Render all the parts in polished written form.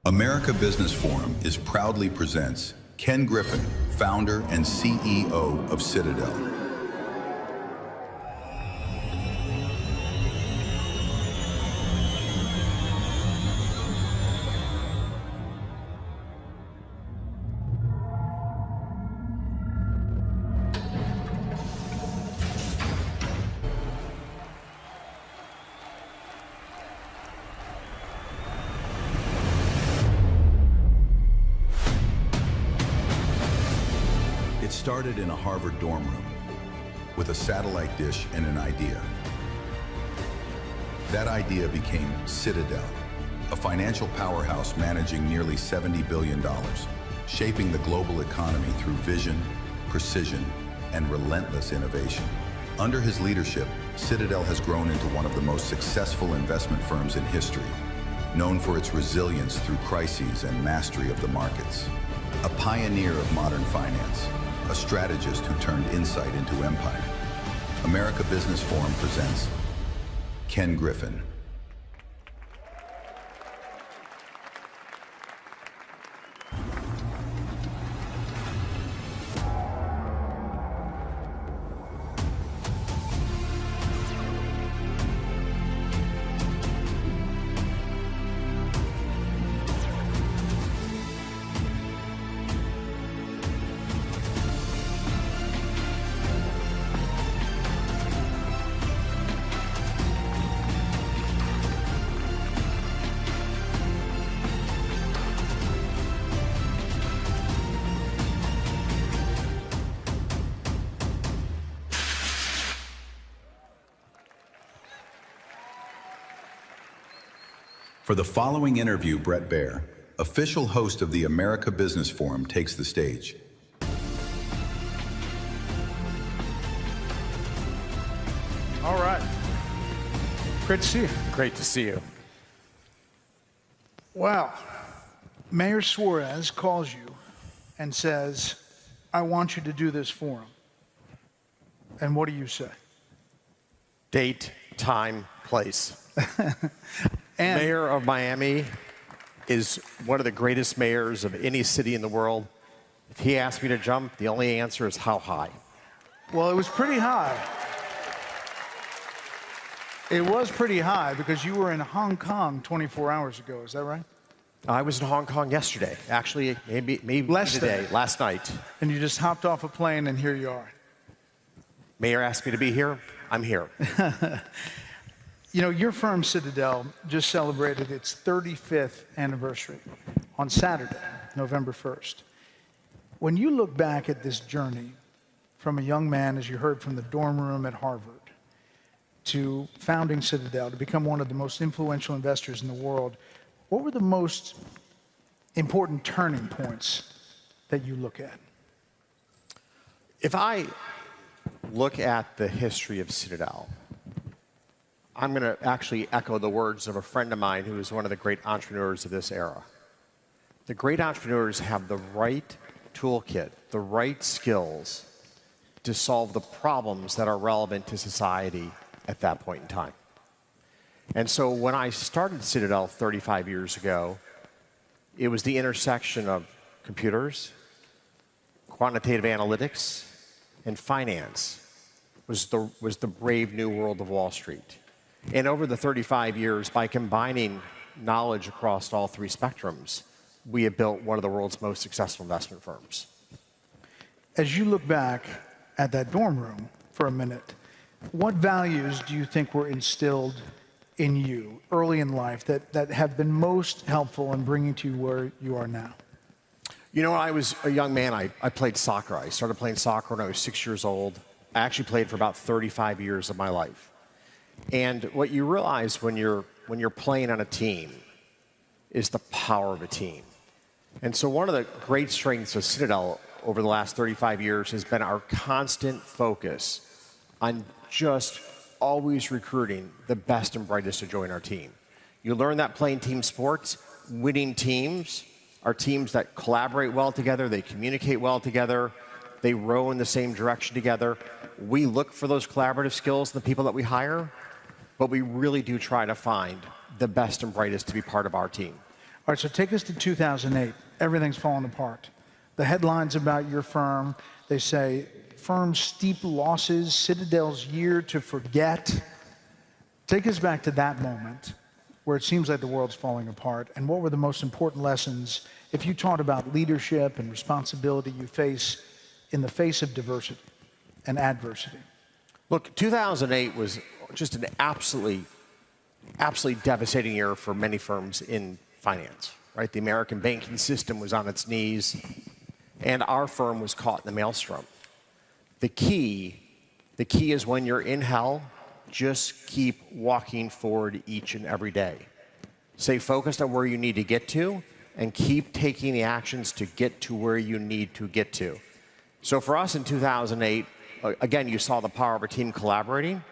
America Business Forum is proudly presents Ken Griffin, founder and CEO of Citadel. It started in a Harvard dorm room with a satellite dish and an idea. That idea became Citadel, a financial powerhouse managing nearly $70 billion, shaping the global economy through vision, precision, and relentless innovation. Under his leadership, Citadel has grown into one of the most successful investment firms in history, known for its resilience through crises and mastery of the markets. A pioneer of modern finance, a strategist who turned insight into empire. America Business Forum presents Ken Griffin. For the following interview, Brett Baer, official host of the America Business Forum, takes the stage. All right. Great to see you. Great to see you. Wow. Mayor Suarez calls you and says, I want you to do this forum. And what do you say? Date, time, place. And Mayor of Miami is one of the greatest mayors of any city in the world. If he asked me to jump, the only answer is how high. well, it was pretty high. It was pretty high because you were in Hong Kong 24 hours ago. Is that right? I was in Hong Kong yesterday. Actually, maybe today, last night. And you just hopped off a plane and here you are. Mayor asked me to be here. I'm here. You know, your firm, Citadel, just celebrated its 35th anniversary on Saturday, November 1st. When you look back at this journey from a young man, as you heard, from the dorm room at Harvard, to founding Citadel, to become one of the most influential investors in the world, what were the most important turning points that you look at? If I look at the history of Citadel, I'm going to actually echo the words of a friend of mine who is one of the great entrepreneurs of this era. The great entrepreneurs have the right toolkit, the right skills to solve the problems that are relevant to society at that point in time. And so when I started Citadel 35 years ago, it was the intersection of computers, quantitative analytics, and finance was the brave new world of Wall Street. And over the 35 years, by combining knowledge across all three spectrums, we have built one of the world's most successful investment firms. As you look back at that dorm room for a minute, what values do you think were instilled in you early in life that have been most helpful in bringing to you where you are now? You know, when I was a young man, I played soccer. I started playing soccer when I was 6 years old. I actually played for about 35 years of my life. And what you realize when you're playing on a team is the power of a team. And so one of the great strengths of Citadel over the last 35 years has been our constant focus on just always recruiting the best and brightest to join our team. You learn that playing team sports, winning teams are teams that collaborate well together, they communicate well together, they row in the same direction together. We look for those collaborative skills in the people that we hire, but we really do try to find the best and brightest to be part of our team. All right, so take us to 2008. Everything's falling apart. The headlines about your firm, they say, firm's steep losses, Citadel's year to forget. Take us back to that moment where it seems like the world's falling apart, and what were the most important lessons, if you taught about leadership and responsibility you face in the face of diversity and adversity? Look, 2008 was just an absolutely devastating year for many firms in finance, right? The American banking system was on its knees, and our firm was caught in the maelstrom. The key is when you're in hell, just keep walking forward each and every day. Stay focused on where you need to get to, and keep taking the actions to get to where you need to get to. So for us in 2008, again, you saw the power of our team collaborating,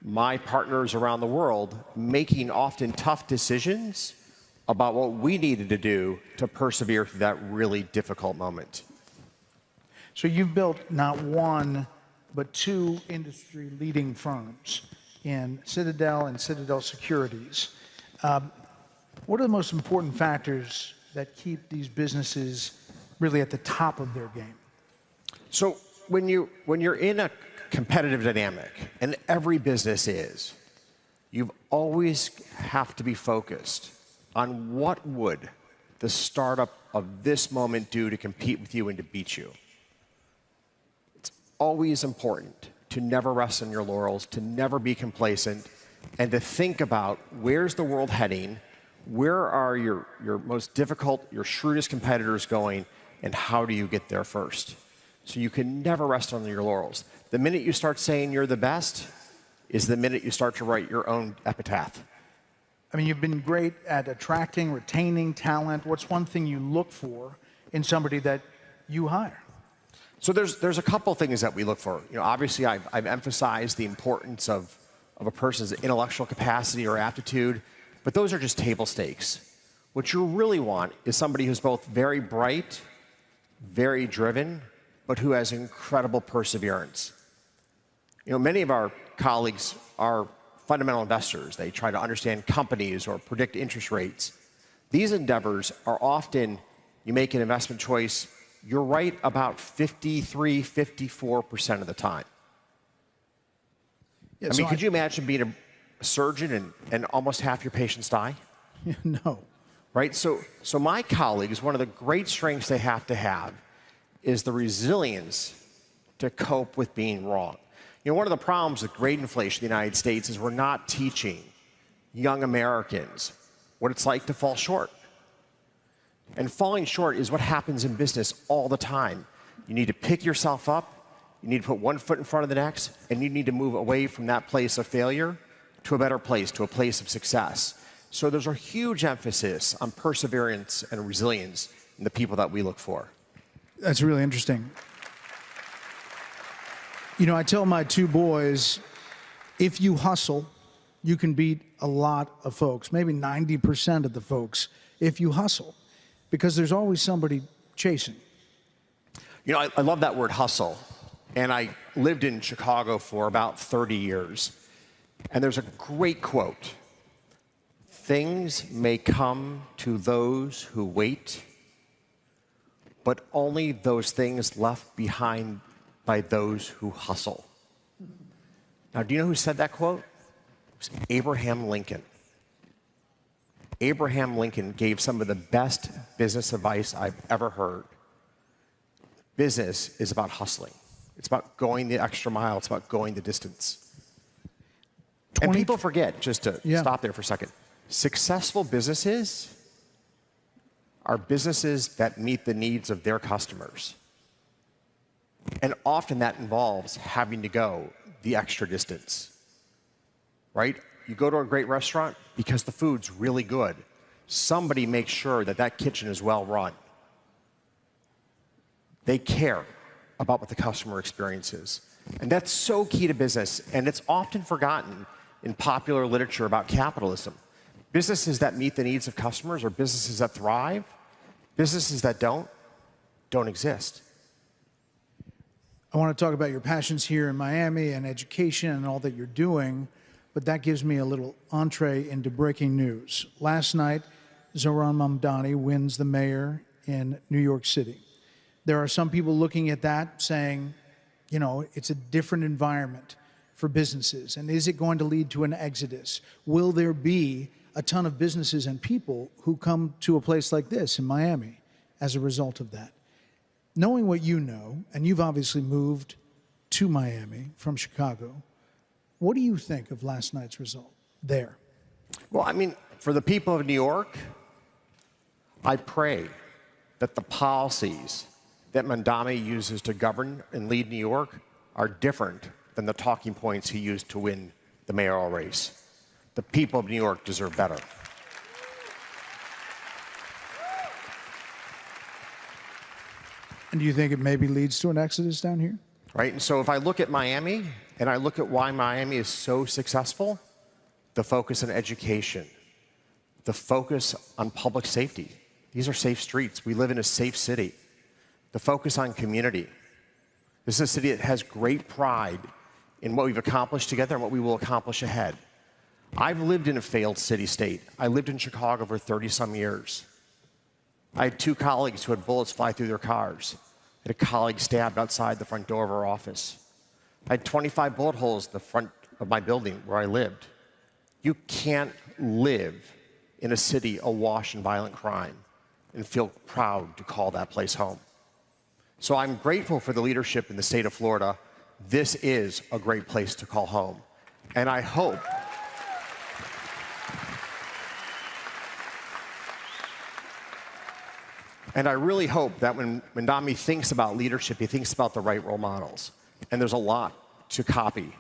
my partners around the world making often tough decisions about what we needed to do to persevere through that really difficult moment. So you've built not one, but two industry-leading firms in Citadel and Citadel Securities. What are the most important factors that keep these businesses really at the top of their game? So when you're in a competitive dynamic, and every business is, you always have to be focused on what would the startup of this moment do to compete with you and to beat you. It's always important to never rest on your laurels, to never be complacent, and to think about where's the world heading, where are your most difficult, your shrewdest competitors going, and how do you get there first? So you can never rest on your laurels. The minute you start saying you're the best is the minute you start to write your own epitaph. I mean, you've been great at attracting, retaining talent. What's one thing you look for in somebody that you hire? So there's a couple things that we look for. You know, obviously, I've emphasized the importance of a person's intellectual capacity or aptitude, but those are just table stakes. What you really want is somebody who's both very bright, very driven, but who has incredible perseverance. You know, many of our colleagues are fundamental investors. They try to understand companies or predict interest rates. These endeavors are often, you make an investment choice, you're right about 53, 54% of the time. Yeah, I mean, could you imagine being a surgeon and almost half your patients die? No. Right? So my colleagues, one of the great strengths they have to have is the resilience to cope with being wrong. You know, one of the problems with great inflation in the United States is we're not teaching young Americans what it's like to fall short. And falling short is what happens in business all the time. You need to pick yourself up, you need to put one foot in front of the next, and you need to move away from that place of failure to a better place, to a place of success. So there's a huge emphasis on perseverance and resilience in the people that we look for. That's really interesting. You know, I tell my two boys, if you hustle, you can beat a lot of folks, maybe 90% of the folks, if you hustle, because there's always somebody chasing. You know, I love that word hustle. And I lived in Chicago for about 30 years. And there's a great quote. Things may come to those who wait, but only those things left behind by those who hustle. Now, do you know who said that quote? It was Abraham Lincoln. Abraham Lincoln gave some of the best business advice I've ever heard. Business is about hustling. It's about going the extra mile. It's about going the distance. And people forget, just to stop there for a second, successful businesses are businesses that meet the needs of their customers. And often that involves having to go the extra distance, right? You go to a great restaurant because the food's really good. Somebody makes sure that that kitchen is well run. They care about what the customer experience is. And that's so key to business, and it's often forgotten in popular literature about capitalism. Businesses that meet the needs of customers or businesses that thrive, businesses that don't exist. I want to talk about your passions here in Miami and education and all that you're doing, but that gives me a little entree into breaking news. Last night, Zohran Mamdani wins the mayor in New York City. There are some people looking at that saying, you know, it's a different environment for businesses. And is it going to lead to an exodus? Will there be a ton of businesses and people who come to a place like this in Miami as a result of that? Knowing what you know, and you've obviously moved to Miami from Chicago, what do you think of last night's result there? Well, I mean, for the people of New York, I pray that the policies that Mamdani uses to govern and lead New York are different than the talking points he used to win the mayoral race. The people of New York deserve better. And do you think it maybe leads to an exodus down here? Right, and so if I look at Miami, and I look at why Miami is so successful, the focus on education, the focus on public safety. These are safe streets. We live in a safe city. The focus on community. This is a city that has great pride in what we've accomplished together and what we will accomplish ahead. I've lived in a failed city-state. I lived in Chicago for 30-some years. I had 2 colleagues who had bullets fly through their cars. I had a colleague stabbed outside the front door of our office. I had 25 bullet holes in the front of my building where I lived. You can't live in a city awash in violent crime and feel proud to call that place home. So I'm grateful for the leadership in the state of Florida. This is a great place to call home. And I hope and I really hope that when Mamdani thinks about leadership, he thinks about the right role models. And there's a lot to copy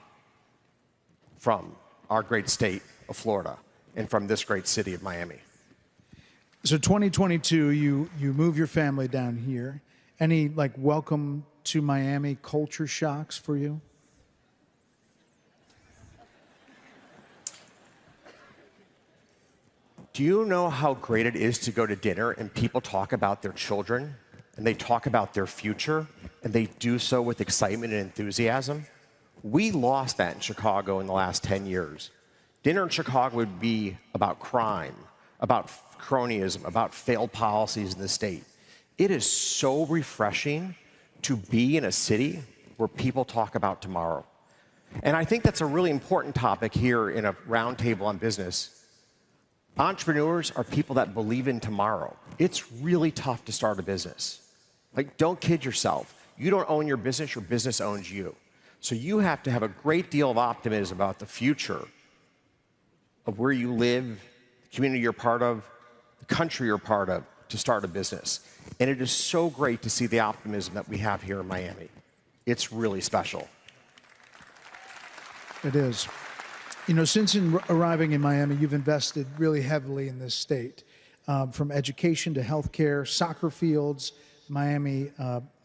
from our great state of Florida and from this great city of Miami. So 2022, you move your family down here. Any like welcome to Miami culture shocks for you? Do you know how great it is to go to dinner and people talk about their children and they talk about their future and they do so with excitement and enthusiasm? We lost that in Chicago in the last 10 years. Dinner in Chicago would be about crime, about cronyism, about failed policies in the state. It is so refreshing to be in a city where people talk about tomorrow. And I think that's a really important topic here in a roundtable on business. Entrepreneurs are people that believe in tomorrow. It's really tough to start a business. Like, don't kid yourself. You don't own your business owns you. So you have to have a great deal of optimism about the future of where you live, the community you're part of, the country you're part of, to start a business. And it is so great to see the optimism that we have here in Miami. It's really special. It is. You know, since arriving in Miami, you've invested really heavily in this state, from education to healthcare, soccer fields. Miami,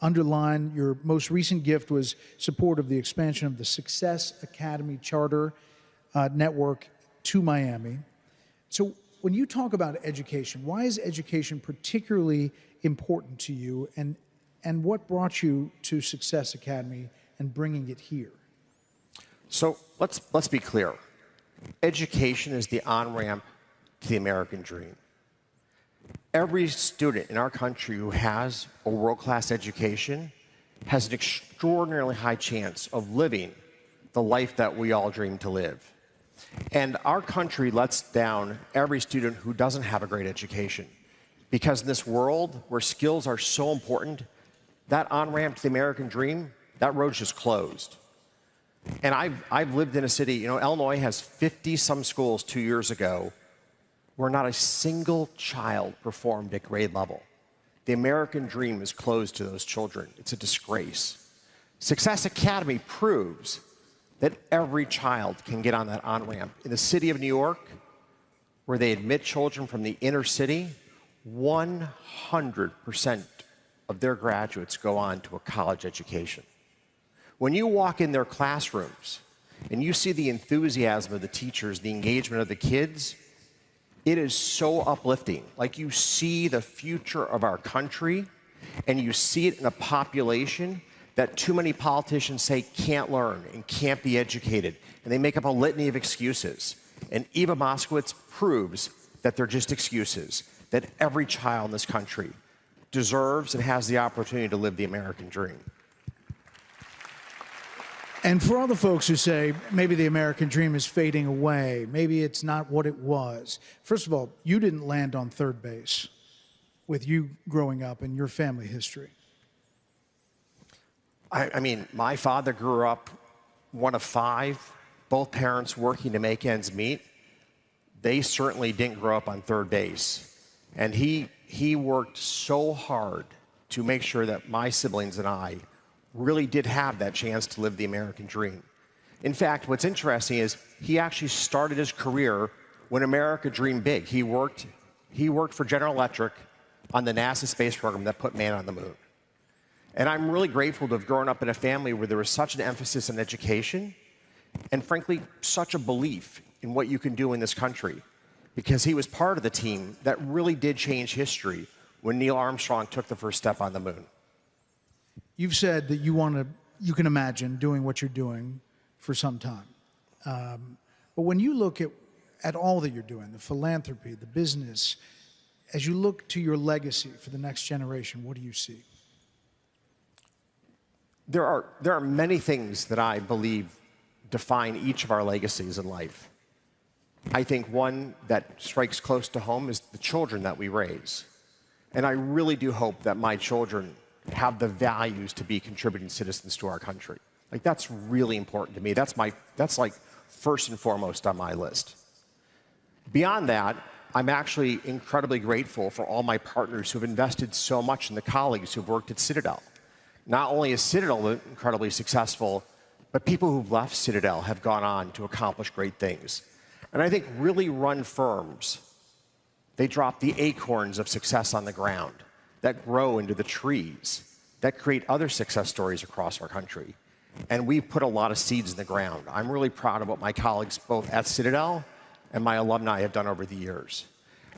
underline your most recent gift was support of the expansion of the Success Academy Charter network to Miami. So when you talk about education, why is education particularly important to you, and what brought you to Success Academy and bringing it here? So let's be clear. Education is the on-ramp to the American dream. Every student in our country who has a world-class education has an extraordinarily high chance of living the life that we all dream to live. And our country lets down every student who doesn't have a great education. Because in this world where skills are so important, that on-ramp to the American dream, that road's just closed. And I've lived in a city, you know, Illinois has 50-some schools 2 years ago where not a single child performed at grade level. The American dream is closed to those children. It's a disgrace. Success Academy proves that every child can get on that on-ramp. In the city of New York, where they admit children from the inner city, 100% of their graduates go on to a college education. When you walk in their classrooms and you see the enthusiasm of the teachers, the engagement of the kids, it is so uplifting. Like, you see the future of our country, and you see it in a population that too many politicians say can't learn and can't be educated, and they make up a litany of excuses. And Eva Moskowitz proves that they're just excuses. that every child in this country deserves and has the opportunity to live the American dream. And for all the folks who say maybe the American dream is fading away, maybe it's not what it was. First of all, you didn't land on third base with you growing up and your family history. I mean, my father grew up one of five, both parents working to make ends meet. They certainly didn't grow up on third base. And he worked so hard to make sure that my siblings and I really did have that chance to live the American dream. In fact, what's interesting is he actually started his career when America dreamed big. He worked for General Electric on the NASA space program that put man on the moon. And I'm really grateful to have grown up in a family where there was such an emphasis on education and, frankly, such a belief in what you can do in this country, because he was part of the team that really did change history when Neil Armstrong took the first step on the moon. You've said that you can imagine doing what you're doing for some time. But when you look at all that you're doing, the philanthropy, the business, as you look to your legacy for the next generation, what do you see? There are many things that I believe define each of our legacies in life. I think one that strikes close to home is the children that we raise. And I really do hope that my children have the values to be contributing citizens to our country. Like, that's really important to me. That's like first and foremost on my list. Beyond that, I'm actually incredibly grateful for all my partners who have invested so much in the colleagues who've worked at Citadel. Not only is Citadel incredibly successful, but people who've left Citadel have gone on to accomplish great things. And I think really run firms, they drop the acorns of success on the ground that grow into the trees that create other success stories across our country. And we put a lot of seeds in the ground. I'm really proud of what my colleagues both at Citadel and my alumni have done over the years.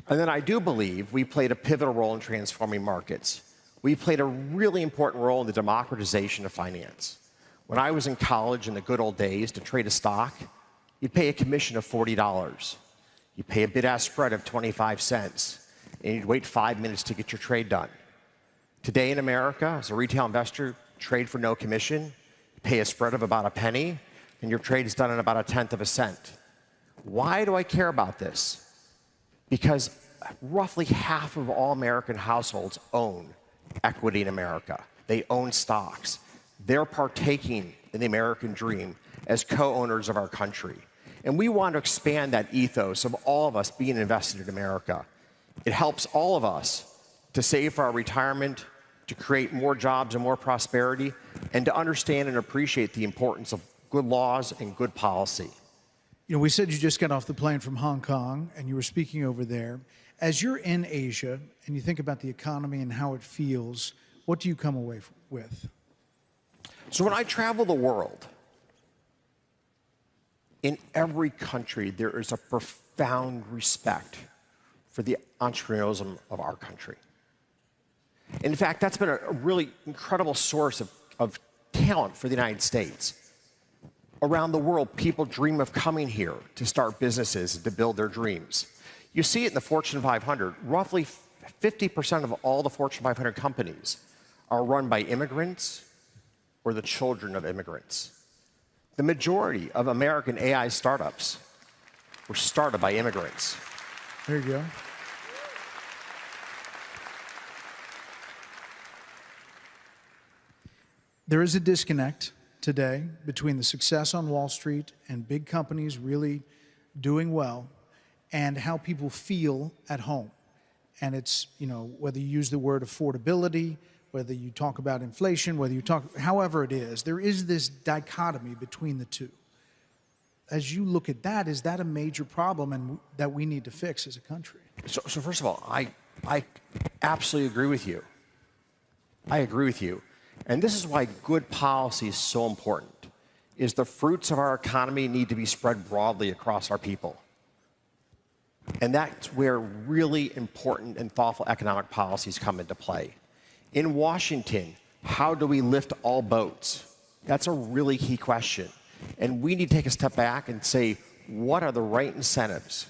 And then I do believe we played a pivotal role in transforming markets. We played a really important role in the democratization of finance. When I was in college in the good old days, to trade a stock, you'd pay a commission of $40. You'd pay a bid-ask spread of 25 cents, and you'd wait 5 minutes to get your trade done. Today in America, as a retail investor, trade for no commission, pay a spread of about a penny, and your trade is done in about 1/10 of a cent. Why do I care about this? Because roughly half of all American households own equity in America. They own stocks. They're partaking in the American dream as co-owners of our country. And we want to expand that ethos of all of us being invested in America. It helps all of us to save for our retirement, to create more jobs and more prosperity, and to understand and appreciate the importance of good laws and good policy. You know, we said you just got off the plane from Hong Kong and you were speaking over there. As you're in Asia and you think about the economy and how it feels, what do you come away with? So when I travel the world, in every country there is a profound respect for the entrepreneurialism of our country. In fact, that's been a really incredible source of talent for the United States. Around the world, people dream of coming here to start businesses and to build their dreams. You see it in the Fortune 500. Roughly 50% of all the Fortune 500 companies are run by immigrants or the children of immigrants. The majority of American AI startups were started by immigrants. There you go. There is a disconnect today between the success on Wall Street and big companies really doing well and how people feel at home. And it's, you know, whether you use the word affordability, whether you talk about inflation, whether you talk, however it is, there is this dichotomy between the two. As you look at that, is that a major problem and that we need to fix as a country? So first of all, I absolutely agree with you. I agree with you. And this is why good policy is so important, is the fruits of our economy need to be spread broadly across our people. And that's where really important and thoughtful economic policies come into play. In Washington, how do we lift all boats? That's a really key question. And we need to take a step back and say, what are the right incentives,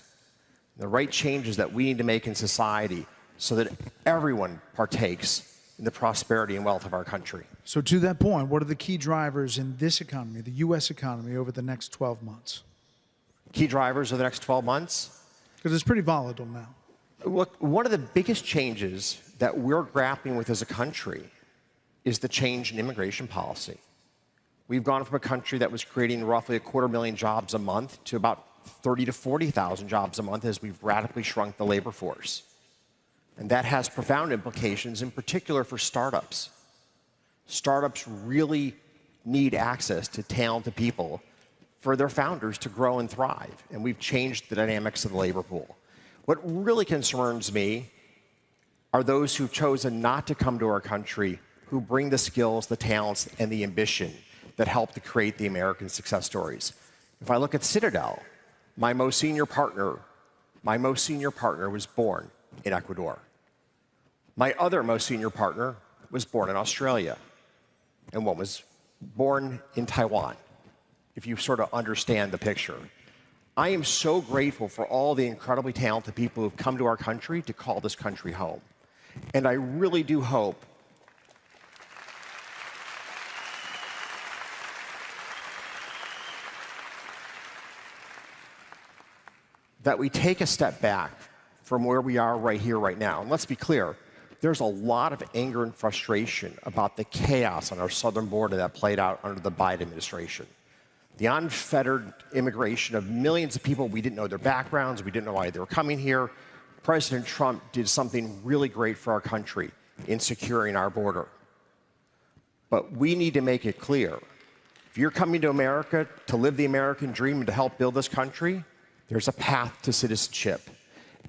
the right changes that we need to make in society so that everyone partakes in the prosperity and wealth of our country. So to that point, what are the key drivers in this economy, the U.S. economy, over the next 12 months? Key drivers of the next 12 months? Because it's pretty volatile now. Look, one of the biggest changes that we're grappling with as a country is the change in immigration policy. We've gone from a country that was creating roughly 250,000 jobs a month to about 30 to 40,000 jobs a month as we've radically shrunk the labor force. And that has profound implications, in particular for startups. Startups really need access to talented people for their founders to grow and thrive. And we've changed the dynamics of the labor pool. What really concerns me are those who've chosen not to come to our country, who bring the skills, the talents, and the ambition that help to create the American success stories. If I look at Citadel, my most senior partner was born in Ecuador. My other most senior partner was born in Australia, and one was born in Taiwan, if you sort of understand the picture. I am so grateful for all the incredibly talented people who've come to our country to call this country home. And I really do hope that we take a step back from where we are right here, right now. And let's be clear, there's a lot of anger and frustration about the chaos on our southern border that played out under the Biden administration. The unfettered immigration of millions of people, we didn't know their backgrounds, we didn't know why they were coming here. President Trump did something really great for our country in securing our border. But we need to make it clear, if you're coming to America to live the American dream and to help build this country, there's a path to citizenship.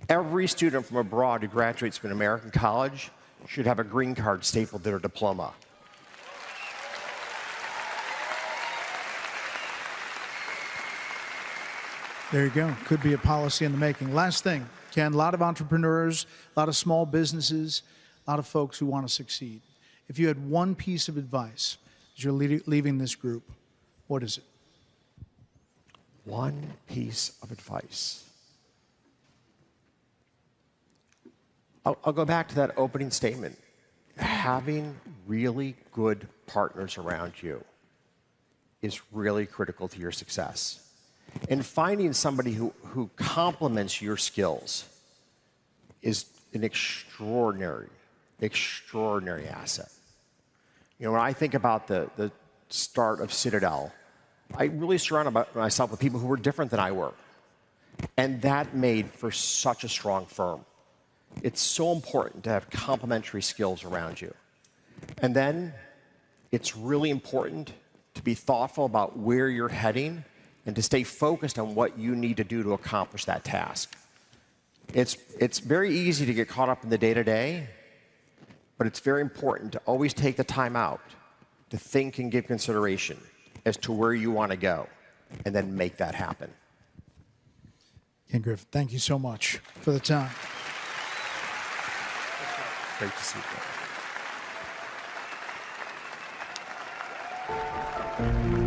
Every student from abroad who graduates from an American college should have a green card stapled to their diploma. There you go. Could be a policy in the making. Last thing, Ken, a lot of entrepreneurs, a lot of small businesses, a lot of folks who want to succeed. If you had one piece of advice as you're leaving this group, what is it? One piece of advice. I'll go back to that opening statement. Having really good partners around you is really critical to your success. And finding somebody who complements your skills is an extraordinary asset. You know, when I think about the start of Citadel, I really surrounded myself with people who were different than I were. And that made for such a strong firm. It's so important to have complementary skills around you. And then it's really important to be thoughtful about where you're heading and to stay focused on what you need to do to accomplish that task. It's very easy to get caught up in the day-to-day, but it's very important to always take the time out to think and give consideration as to where you want to go, and then make that happen. Ken Griffin, thank you so much for the time. Great to see you.